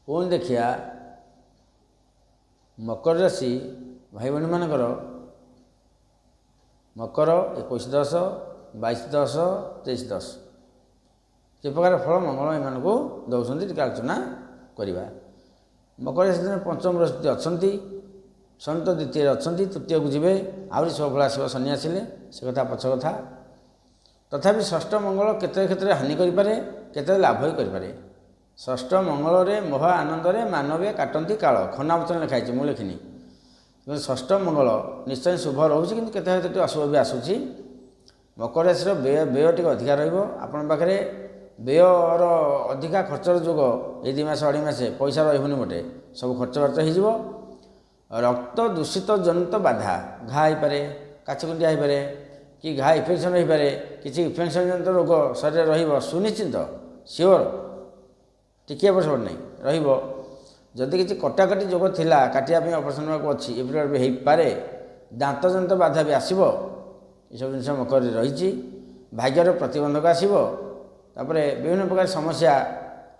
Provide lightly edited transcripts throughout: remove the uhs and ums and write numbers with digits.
पुणी देखिया मकर राशि भाई भाई मानकर मकर 21-10 22-10 23-10 कि प्रकार फल मंगल एम को दौरान टी आलोचना करवा। मकर राशि पंचम राशि अच्छा शनि तो द्वितीय अच्छा तृतीय को जी आहरी सब फल आसो शनि आसिले से कथा पछ कथा तथापि षष्ठ मंगल केते क्षेत्र में हानि करें केते लाभ ही करें। षष्ठ मंगल मोह आनंद मानवीय काटती काल खना वचन लिखाई मुझे लिखिनी षष्ठ मंगल निश्चय शुभ रोचे कि केते अशुभ भी आसूँ। मकर राशि व्यय टी अधिका रही व्ययर अधिका खर्चर जोग ये 2 मास 2.5 मास पैसा रही मोटे सब खर्च बार्च हो रक्त दूषित जनित बाधा घा हो पारे काछकुंडिया हो पारे कि घा इन्फेक्शन हो पारे किसी इन्फेक्शन जनित रोग शरीर रुनिश्चित सियोर टिके एपट नहीं रही किसी कटाकटी जोग थिला काटिया ऑपरेशन अच्छी ये पारे दांत जनित बाधा भी आसो ये सब जिन मकर रही भाग्यर प्रतिबंधक आसो तापर विभिन्न प्रकार समस्या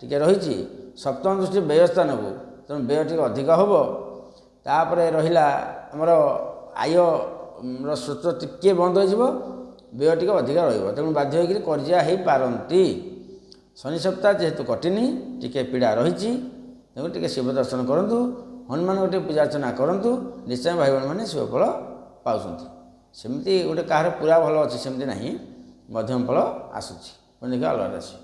टिके रही सप्तम दृष्टि व्यय स्थान को तेणु व्यय टी अधिक हम तापर रहा आमर आय स्रोत टिके बंद हो व्यय टी अधिक रो बाध्य होकर कर्जा हो पारती। शनि सप्ताह जेहेतु कटिनी टिके पीड़ा रही तेणु टिके शिव दर्शन करूँ हनुमान गोटे पूजा अर्चना करूँ निश्चय भाई भाई मैंने शिवफल पाँच सेमती गोटे कहार पूरा भल अच्छे सेमती ना मध्यम फल आसूँ देखिए अलग राशि।